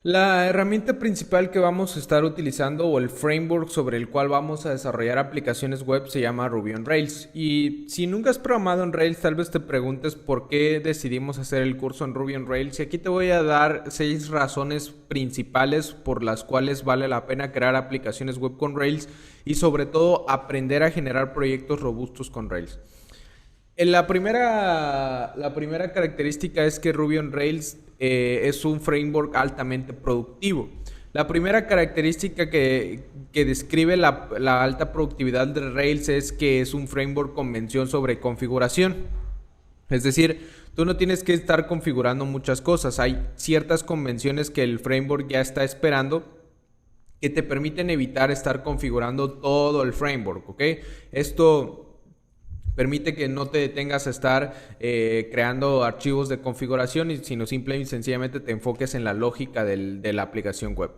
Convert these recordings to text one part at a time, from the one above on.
La herramienta principal que vamos a estar utilizando o el framework sobre el cual vamos a desarrollar aplicaciones web se llama Ruby on Rails. Y si nunca has programado en Rails, tal vez te preguntes por qué decidimos hacer el curso en Ruby on Rails. Y aquí te voy a dar 6 razones principales por las cuales vale la pena crear aplicaciones web con Rails y sobre todo aprender a generar proyectos robustos con Rails. La primera característica es que Ruby on Rails es un framework altamente productivo. La primera característica que describe la alta productividad de Rails es que es un framework con mención sobre configuración. Es decir, tú no tienes que estar configurando muchas cosas. Hay ciertas convenciones que el framework ya está esperando que te permiten evitar estar configurando todo el framework, ¿ok? Esto permite que no te detengas a estar creando archivos de configuración, sino simple y sencillamente te enfoques en la lógica de la aplicación web.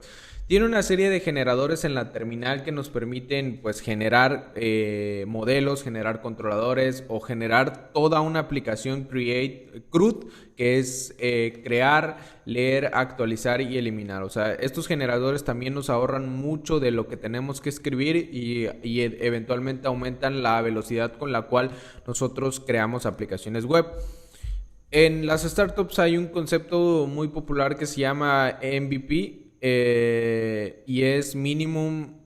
Tiene una serie de generadores en la terminal que nos permiten pues generar modelos, generar controladores o generar toda una aplicación CRUD, que es crear, leer, actualizar y eliminar. O sea, estos generadores también nos ahorran mucho de lo que tenemos que escribir y eventualmente aumentan la velocidad con la cual nosotros creamos aplicaciones web. En las startups hay un concepto muy popular que se llama MVP, y es Minimum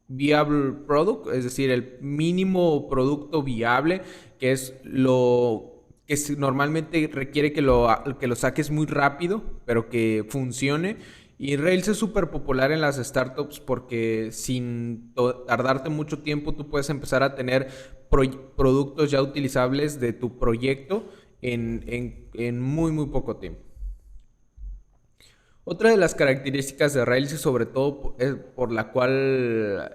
Viable Product, es decir, el mínimo producto viable, que es lo que normalmente requiere que lo saques muy rápido, pero que funcione. Y Rails es súper popular en las startups porque sin tardarte mucho tiempo tú puedes empezar a tener productos ya utilizables de tu proyecto en muy, muy poco tiempo. Otra de las características de Rails y sobre todo por la cual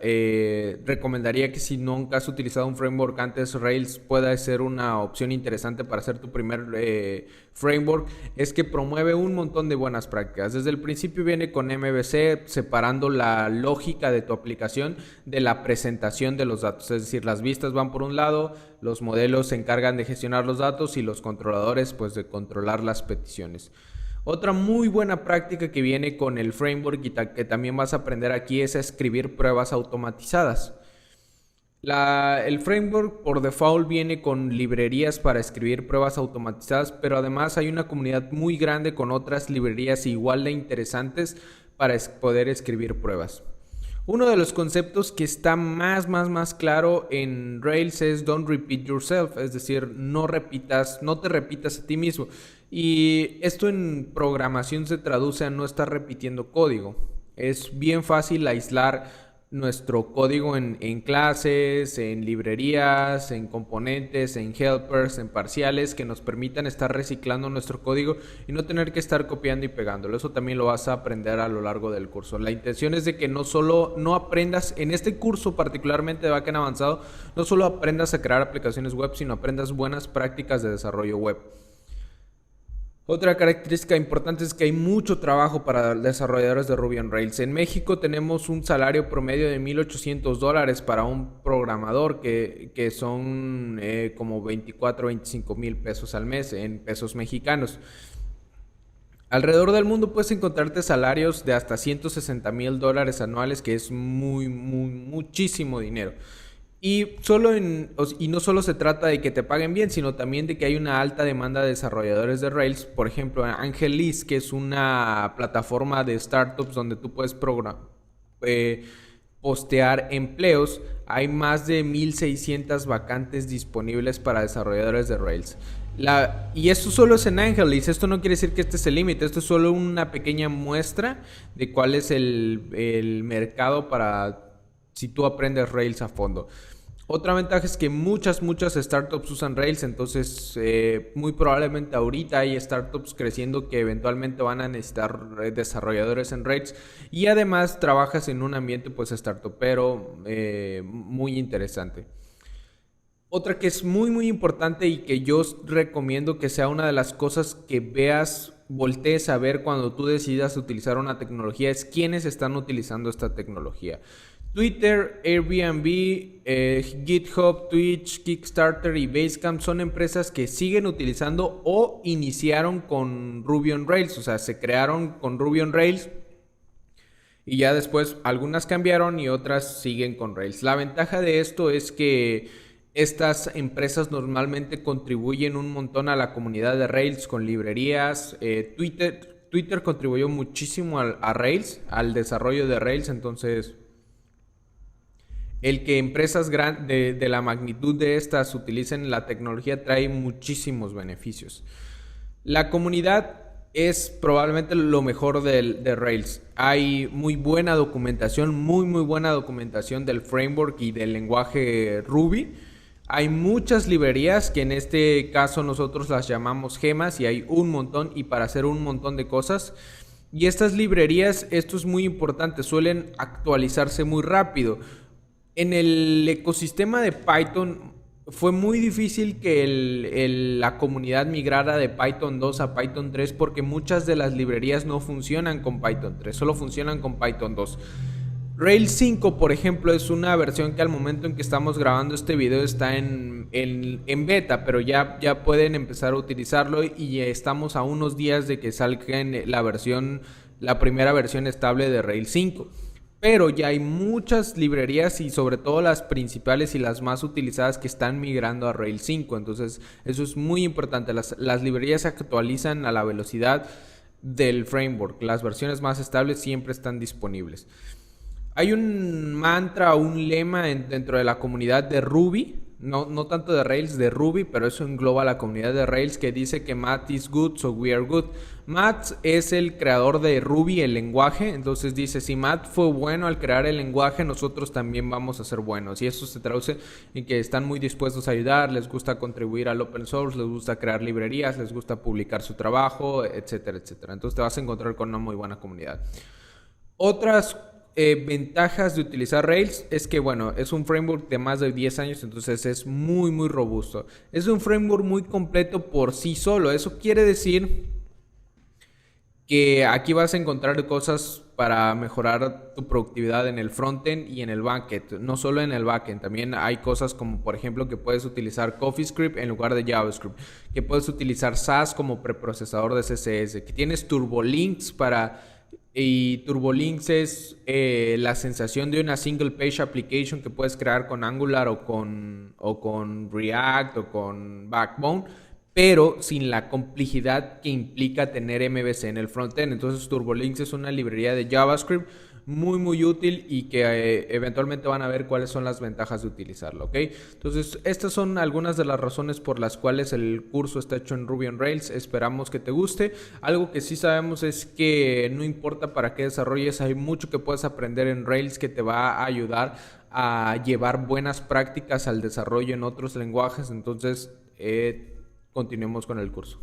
recomendaría que si nunca has utilizado un framework antes, Rails pueda ser una opción interesante para hacer tu primer framework, es que promueve un montón de buenas prácticas. Desde el principio viene con MVC, separando la lógica de tu aplicación de la presentación de los datos. Es decir, las vistas van por un lado, los modelos se encargan de gestionar los datos y los controladores pues de controlar las peticiones. Otra muy buena práctica que viene con el framework y que también vas a aprender aquí es a escribir pruebas automatizadas. El framework por default viene con librerías para escribir pruebas automatizadas, pero además hay una comunidad muy grande con otras librerías igual de interesantes para poder escribir pruebas. Uno de los conceptos que está más claro en Rails es don't repeat yourself, es decir, no te repitas a ti mismo. Y esto en programación se traduce a no estar repitiendo código. Es bien fácil aislar nuestro código en clases, en librerías, en componentes, en helpers, en parciales que nos permitan estar reciclando nuestro código y no tener que estar copiando y pegándolo. Eso también lo vas a aprender a lo largo del curso. La intención es de que no aprendas, en este curso particularmente de Backend Avanzado, no solo aprendas a crear aplicaciones web, sino aprendas buenas prácticas de desarrollo web. Otra característica importante es que hay mucho trabajo para desarrolladores de Ruby on Rails. En México tenemos un salario promedio de $1,800 para un programador que son como 24 25 mil pesos al mes en pesos mexicanos. Alrededor del mundo puedes encontrarte salarios de hasta $160,000 anuales, que es muchísimo dinero. Y no solo se trata de que te paguen bien, sino también de que hay una alta demanda de desarrolladores de Rails. Por ejemplo, Angelis, que es una plataforma de startups donde tú puedes postear empleos. Hay más de 1,600 vacantes disponibles para desarrolladores de Rails. Y esto solo es en Angelis. Esto no quiere decir que este es el límite. Esto es solo una pequeña muestra de cuál es el mercado para si tú aprendes Rails a fondo. Otra ventaja es que muchas startups usan Rails, entonces muy probablemente ahorita hay startups creciendo que eventualmente van a necesitar desarrolladores en Rails, y además trabajas en un ambiente pues startupero muy interesante. Otra que es muy importante y que yo recomiendo que sea una de las cosas que voltees a ver cuando tú decidas utilizar una tecnología es quiénes están utilizando esta tecnología. Twitter, Airbnb, GitHub, Twitch, Kickstarter y Basecamp son empresas que siguen utilizando o iniciaron con Ruby on Rails, o sea, se crearon con Ruby on Rails y ya después algunas cambiaron y otras siguen con Rails. La ventaja de esto es que estas empresas normalmente contribuyen un montón a la comunidad de Rails con librerías. Twitter contribuyó muchísimo a Rails, al desarrollo de Rails, entonces el que empresas de la magnitud de estas utilicen la tecnología trae muchísimos beneficios. La comunidad es probablemente lo mejor de Rails. Hay muy buena documentación, muy buena documentación del framework y del lenguaje Ruby. Hay muchas librerías que en este caso nosotros las llamamos gemas y hay un montón y para hacer un montón de cosas. Y estas librerías, esto es muy importante, suelen actualizarse muy rápido. En el ecosistema de Python fue muy difícil que la comunidad migrara de Python 2 a Python 3 porque muchas de las librerías no funcionan con Python 3, solo funcionan con Python 2. Rails 5, por ejemplo, es una versión que al momento en que estamos grabando este video está en beta, pero ya pueden empezar a utilizarlo y ya estamos a unos días de que salga la primera versión estable de Rails 5. Pero ya hay muchas librerías y sobre todo las principales y las más utilizadas que están migrando a Rails 5. Entonces eso es muy importante. Las librerías se actualizan a la velocidad del framework. Las versiones más estables siempre están disponibles. Hay un mantra o un lema dentro de la comunidad de Ruby, no tanto de Rails, de Ruby, pero eso engloba a la comunidad de Rails, que dice que Matt is good, so we are good. Matt es el creador de Ruby, el lenguaje, entonces dice, si Matt fue bueno al crear el lenguaje, nosotros también vamos a ser buenos. Y eso se traduce en que están muy dispuestos a ayudar, les gusta contribuir al open source, les gusta crear librerías, les gusta publicar su trabajo, etcétera, etcétera. Entonces te vas a encontrar con una muy buena comunidad. Otras ventajas de utilizar Rails es que, bueno, es un framework de más de 10 años, entonces es muy robusto. Es un framework muy completo por sí solo. Eso quiere decir que aquí vas a encontrar cosas para mejorar tu productividad en el frontend y en el backend. No solo en el backend, también hay cosas como, por ejemplo, que puedes utilizar CoffeeScript en lugar de JavaScript, que puedes utilizar Sass como preprocesador de CSS, que tienes TurboLinks y TurboLinks es la sensación de una single page application que puedes crear con Angular o con React o con Backbone, pero sin la complejidad que implica tener MVC en el frontend. Entonces TurboLinks es una librería de JavaScript muy útil y que eventualmente van a ver cuáles son las ventajas de utilizarlo, ¿ok? Entonces estas son algunas de las razones por las cuales el curso está hecho en Ruby on Rails. Esperamos que te guste. Algo que sí sabemos es que no importa para qué desarrolles, hay mucho que puedes aprender en Rails que te va a ayudar a llevar buenas prácticas al desarrollo en otros lenguajes. Entonces continuemos con el curso.